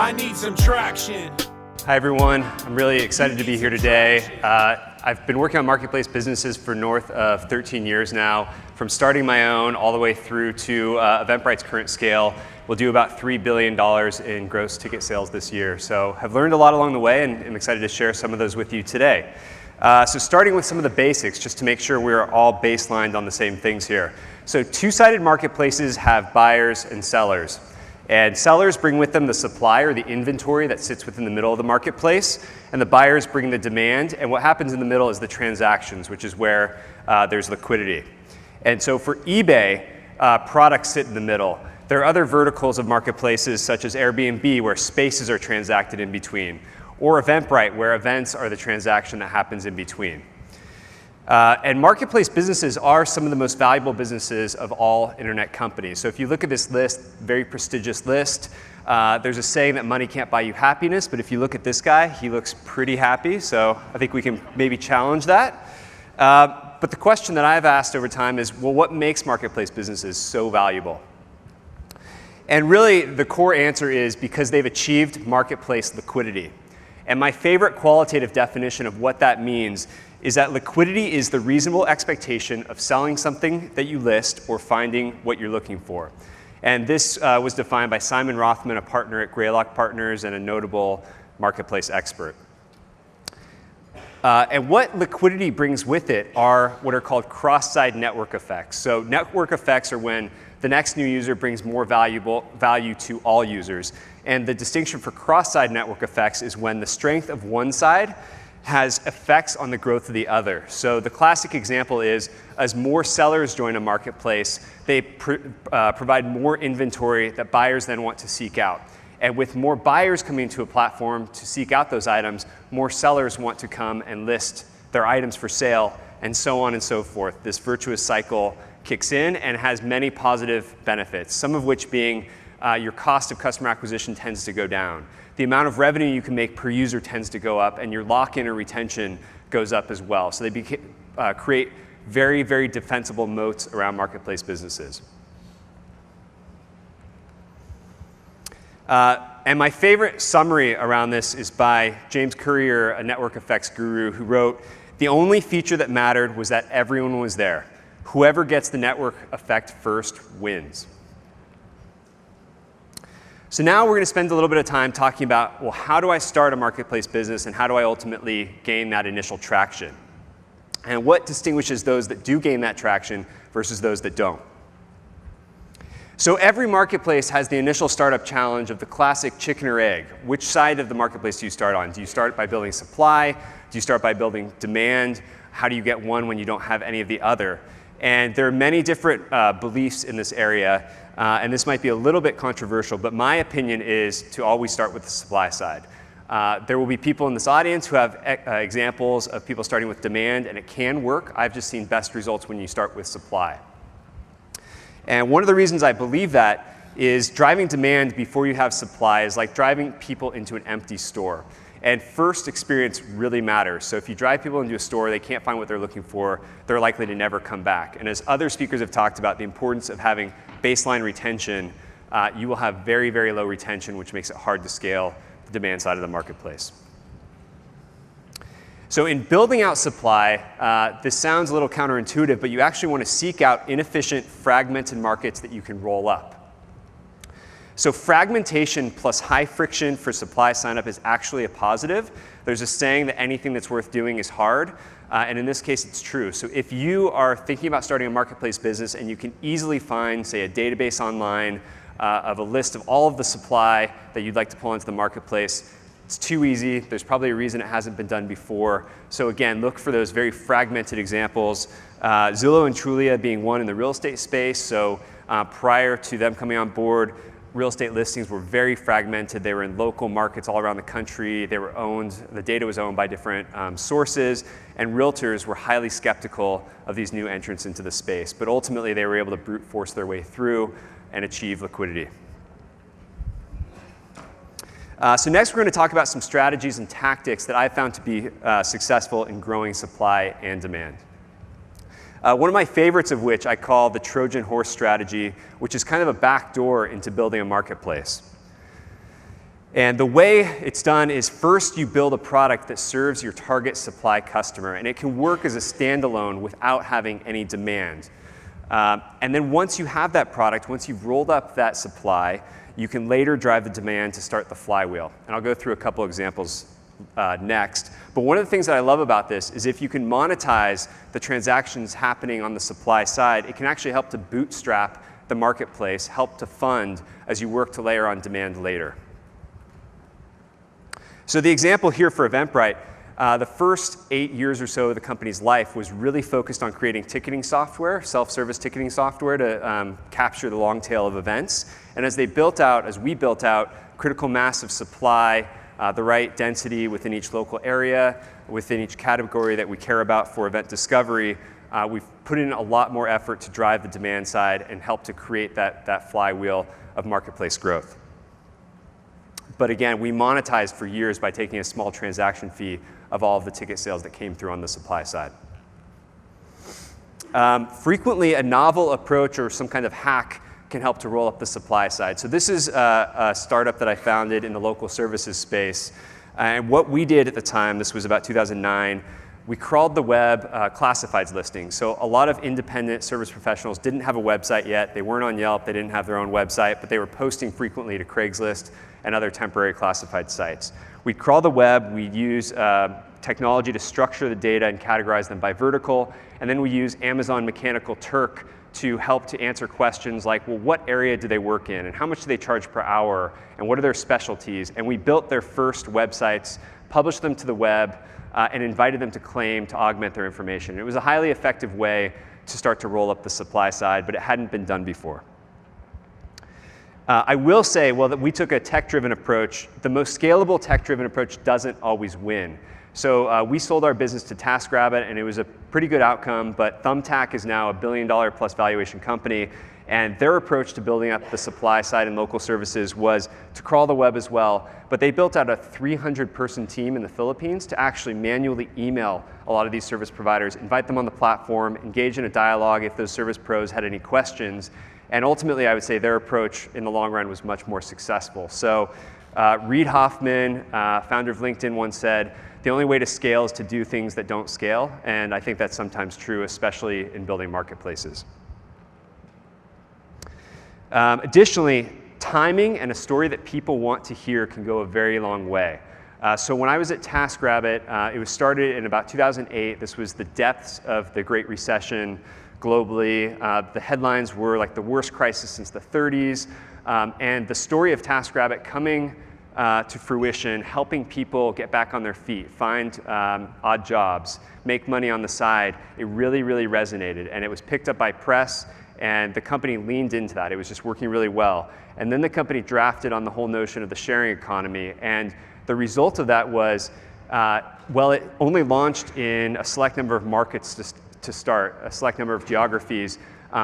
I need some traction. Hi everyone, I'm really excited to be here today. I've been working on marketplace businesses for north of 13 years now, from starting my own all the way through to Eventbrite's current scale. We'll do about $3 billion in gross ticket sales this year. So I've learned a lot along the way and I'm excited to share some of those with you today. So starting with some of the basics, just to make sure we're all baselined on the same things here. So two-sided marketplaces have buyers and sellers. And sellers bring with them the supply or the inventory that sits within the middle of the marketplace, and the buyers bring the demand, and what happens in the middle is the transactions, which is where there's liquidity. And so for eBay, products sit in the middle. There are other verticals of marketplaces such as Airbnb where spaces are transacted in between, or Eventbrite where events are the transaction that happens in between. And marketplace businesses are some of the most valuable businesses of all internet companies. So if you look at this list, very prestigious list, there's a saying that money can't buy you happiness, but if you look at this guy, he looks pretty happy, so I think we can maybe challenge that. But the question that I've asked over time is, well, what makes marketplace businesses so valuable? And really, the core answer is because they've achieved marketplace liquidity. And my favorite qualitative definition of what that means is that liquidity is the reasonable expectation of selling something that you list or finding what you're looking for. And this was defined by Simon Rothman, a partner at Greylock Partners and a notable marketplace expert. And what liquidity brings with it are what are called cross-site network effects. So network effects are when the next new user brings more value to all users. And the distinction for cross-site network effects is when the strength of one side has effects on the growth of the other. So the classic example is, as more sellers join a marketplace, they provide more inventory that buyers then want to seek out. And with more buyers coming to a platform to seek out those items, more sellers want to come and list their items for sale, and so on and so forth. This virtuous cycle kicks in and has many positive benefits, some of which being your cost of customer acquisition tends to go down. The amount of revenue you can make per user tends to go up, and your lock-in or retention goes up as well. So they create very, very defensible moats around marketplace businesses. And my favorite summary around this is by James Currier, a network effects guru, who wrote, "The only feature that mattered was that everyone was there. Whoever gets the network effect first wins." So now we're going to spend a little bit of time talking about, well, how do I start a marketplace business and how do I ultimately gain that initial traction? And what distinguishes those that do gain that traction versus those that don't? So every marketplace has the initial startup challenge of the classic chicken or egg. Which side of the marketplace do you start on? Do you start by building supply? Do you start by building demand? How do you get one when you don't have any of the other? And there are many different beliefs in this area. And this might be a little bit controversial, but my opinion is to always start with the supply side. There will be people in this audience who have examples of people starting with demand, and it can work. I've just seen best results when you start with supply. And one of the reasons I believe that is driving demand before you have supply is like driving people into an empty store. And first experience really matters. So if you drive people into a store, they can't find what they're looking for, they're likely to never come back. And as other speakers have talked about, the importance of having baseline retention, you will have very, very low retention, which makes it hard to scale the demand side of the marketplace. So in building out supply, this sounds a little counterintuitive, but you actually want to seek out inefficient, fragmented markets that you can roll up. So fragmentation plus high friction for supply signup is actually a positive. There's a saying that anything that's worth doing is hard. And in this case, it's true. So if you are thinking about starting a marketplace business and you can easily find, say, a database online of a list of all of the supply that you'd like to pull into the marketplace, it's too easy. There's probably a reason it hasn't been done before. So again, look for those very fragmented examples. Zillow and Trulia being one in the real estate space. So prior to them coming on board, real estate listings were very fragmented. They were in local markets all around the country. They were owned, the data was owned by different sources, and realtors were highly skeptical of these new entrants into the space. But ultimately, they were able to brute force their way through and achieve liquidity. So next, we're going to talk about some strategies and tactics that I found to be successful in growing supply and demand. One of my favorites of which I call the Trojan horse strategy, which is kind of a back door into building a marketplace. And the way it's done is first you build a product that serves your target supply customer, and it can work as a standalone without having any demand. And then once you have that product, once you've rolled up that supply, you can later drive the demand to start the flywheel. And I'll go through a couple examples next. But one of the things that I love about this is if you can monetize the transactions happening on the supply side, it can actually help to bootstrap the marketplace, help to fund as you work to layer on demand later. So the example here for Eventbrite, the first 8 years or so of the company's life was really focused on creating ticketing software, self-service ticketing software to capture the long tail of events. And as we built out critical mass of supply, the right density within each local area, within each category that we care about for event discovery, we've put in a lot more effort to drive the demand side and help to create that flywheel of marketplace growth. But again, we monetized for years by taking a small transaction fee of all of the ticket sales that came through on the supply side. Frequently, a novel approach or some kind of hack can help to roll up the supply side. So this is a startup that I founded in the local services space. And what we did at the time, this was about 2009, we crawled the web classifieds listings. So a lot of independent service professionals didn't have a website yet. They weren't on Yelp. They didn't have their own website, but they were posting frequently to Craigslist and other temporary classified sites. We'd crawl the web. We'd use technology to structure the data and categorize them by vertical. And then we use Amazon Mechanical Turk to help to answer questions like, well, what area do they work in? And how much do they charge per hour? And what are their specialties? And we built their first websites, published them to the web, and invited them to claim to augment their information. It was a highly effective way to start to roll up the supply side, but it hadn't been done before. I will say, well, that we took a tech-driven approach. The most scalable tech-driven approach doesn't always win. So we sold our business to Taskrabbit, and it was a pretty good outcome, but Thumbtack is now a $1 billion plus valuation company, and their approach to building up the supply side and local services was to crawl the web as well, but they built out a 300-person team in the Philippines to actually manually email a lot of these service providers, invite them on the platform, engage in a dialogue if those service pros had any questions, and ultimately I would say their approach in the long run was much more successful. So Reid Hoffman, founder of LinkedIn, once said, the only way to scale is to do things that don't scale, and I think that's sometimes true, especially in building marketplaces. Additionally, timing and a story that people want to hear can go a very long way. So when I was at Taskrabbit, it was started in about 2008. This was the depths of the Great Recession globally. The headlines were like the worst crisis since the 30s. And the story of Taskrabbit coming to fruition, helping people get back on their feet, find odd jobs, make money on the side, it really, really resonated. And it was picked up by press, and the company leaned into that. It was just working really well. And then the company drafted on the whole notion of the sharing economy. And the result of that was, well, it only launched in a select number of markets to start, a select number of geographies.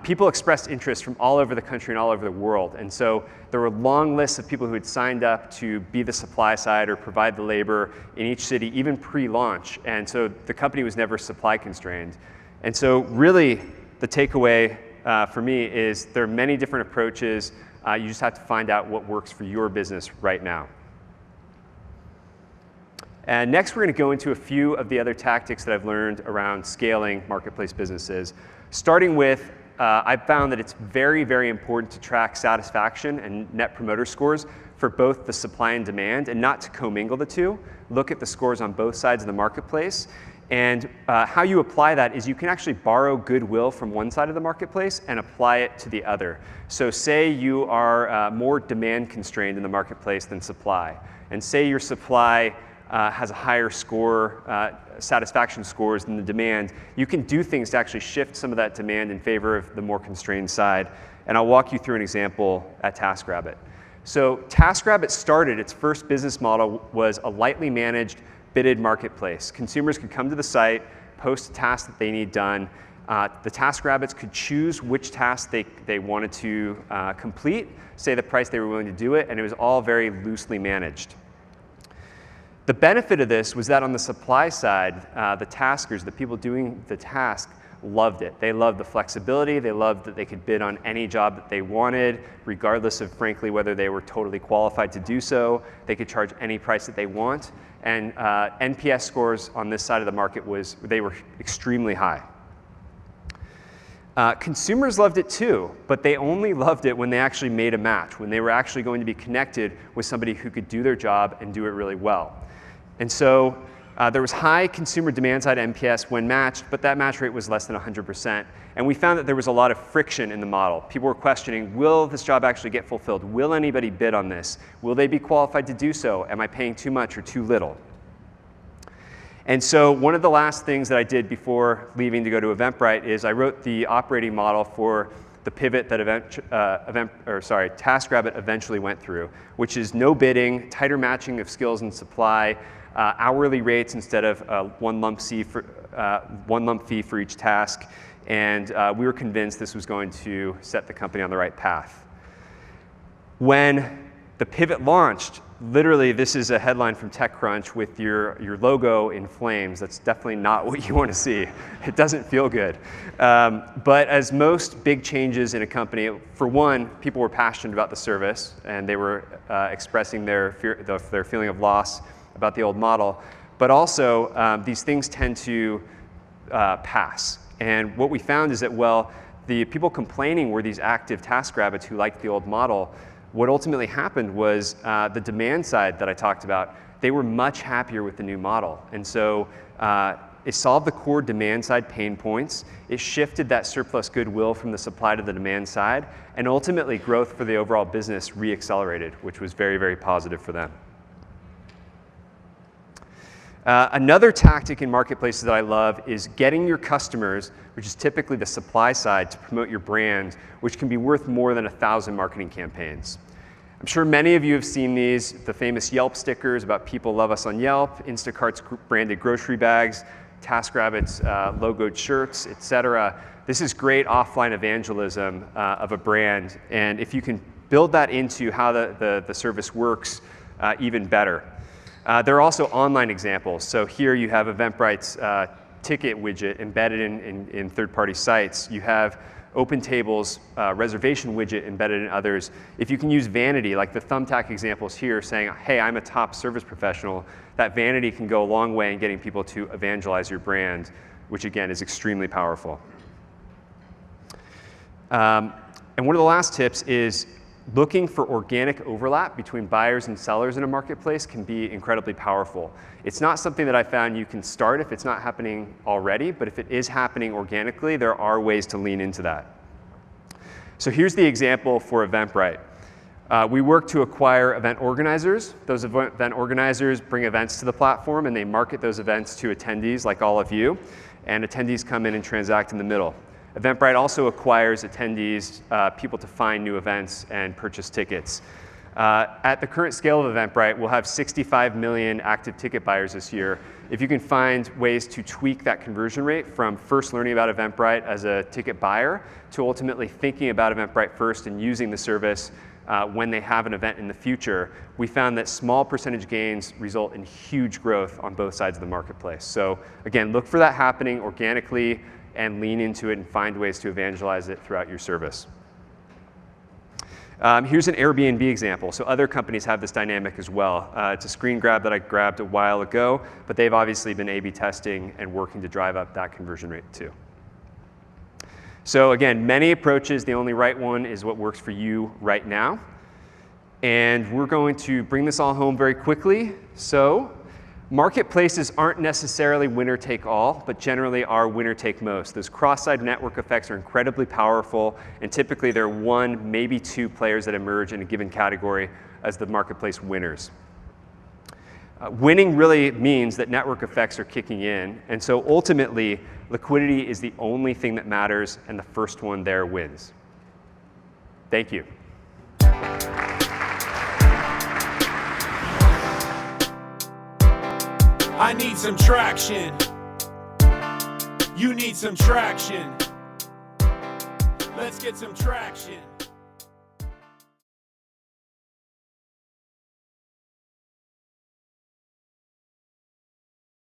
People expressed interest from all over the country and all over the world. And so there were long lists of people who had signed up to be the supply side or provide the labor in each city, even pre-launch. And so the company was never supply constrained. And so really the takeaway for me is there are many different approaches. You just have to find out what works for your business right now. And next, we're going to go into a few of the other tactics that I've learned around scaling marketplace businesses. Starting with, I've found that it's very, very important to track satisfaction and net promoter scores for both the supply and demand, and not to commingle the two. Look at the scores on both sides of the marketplace. And how you apply that is you can actually borrow goodwill from one side of the marketplace and apply it to the other. So say you are more demand constrained in the marketplace than supply, and say your supply has a higher score, satisfaction scores than the demand, you can do things to actually shift some of that demand in favor of the more constrained side. And I'll walk you through an example at Taskrabbit. So Taskrabbit started, its first business model was a lightly managed bidded marketplace. Consumers could come to the site, post a task that they need done. The Taskrabbits could choose which task they wanted to complete, say the price they were willing to do it, and it was all very loosely managed. The benefit of this was that on the supply side, the taskers, the people doing the task, loved it. They loved the flexibility. They loved that they could bid on any job that they wanted, regardless of, frankly, whether they were totally qualified to do so. They could charge any price that they want. And NPS scores on this side of the market they were extremely high. Consumers loved it too, but they only loved it when they actually made a match, when they were actually going to be connected with somebody who could do their job and do it really well. And so there was high consumer demand side NPS when matched, but that match rate was less than 100%. And we found that there was a lot of friction in the model. People were questioning, will this job actually get fulfilled? Will anybody bid on this? Will they be qualified to do so? Am I paying too much or too little? And so one of the last things that I did before leaving to go to Eventbrite is I wrote the operating model for the pivot that Taskrabbit eventually went through, which is no bidding, tighter matching of skills and supply, hourly rates instead of one lump fee for each task. And we were convinced this was going to set the company on the right path. When the pivot launched, literally, this is a headline from TechCrunch with your logo in flames. That's definitely not what you want to see. It doesn't feel good. But as most big changes in a company, for one, people were passionate about the service, and they were expressing their feeling of loss about the old model. But also, these things tend to pass. And what we found is that, well, the people complaining were these active TaskRabbits who liked the old model. What ultimately happened was the demand side that I talked about, they were much happier with the new model. And so it solved the core demand side pain points. It shifted that surplus goodwill from the supply to the demand side. And ultimately, growth for the overall business re-accelerated, which was very, very positive for them. Another tactic in marketplaces that I love is getting your customers, which is typically the supply side, to promote your brand, which can be worth more than 1,000 marketing campaigns. I'm sure many of you have seen these, the famous Yelp stickers about people love us on Yelp, Instacart's branded grocery bags, TaskRabbit's logoed shirts, etc. This is great offline evangelism of a brand, and if you can build that into how the service works, even better. There are also online examples. So here you have Eventbrite's ticket widget embedded in third-party sites. You have OpenTable's reservation widget embedded in others. If you can use vanity, like the thumbtack examples here, saying, hey, I'm a top service professional, that vanity can go a long way in getting people to evangelize your brand, which again is extremely powerful. And one of the last tips is looking for organic overlap between buyers and sellers in a marketplace can be incredibly powerful. It's not something that I found you can start if it's not happening already, but if it is happening organically, there are ways to lean into that. So here's the example for Eventbrite. We work to acquire event organizers. Those event organizers bring events to the platform, and they market those events to attendees like all of you, and attendees come in and transact in the middle. Eventbrite also acquires attendees, people to find new events and purchase tickets. At the current scale of Eventbrite, we'll have 65 million active ticket buyers this year. If you can find ways to tweak that conversion rate from first learning about Eventbrite as a ticket buyer to ultimately thinking about Eventbrite first and using the service when they have an event in the future, we found that small percentage gains result in huge growth on both sides of the marketplace. So again, look for that happening organically and lean into it and find ways to evangelize it throughout your service. Here's an Airbnb example. So other companies have this dynamic as well. It's a screen grab that I grabbed a while ago, but they've obviously been A/B testing and working to drive up that conversion rate too. So again, many approaches. The only right one is what works for you right now. And we're going to bring this all home very quickly. So marketplaces aren't necessarily winner take all, but generally are winner take most. Those cross-site network effects are incredibly powerful, and typically there are one, maybe two players that emerge in a given category as the marketplace winners. Winning really means that network effects are kicking in, and so ultimately, liquidity is the only thing that matters, and the first one there wins. Thank you. I need some traction. You need some traction. Let's get some traction.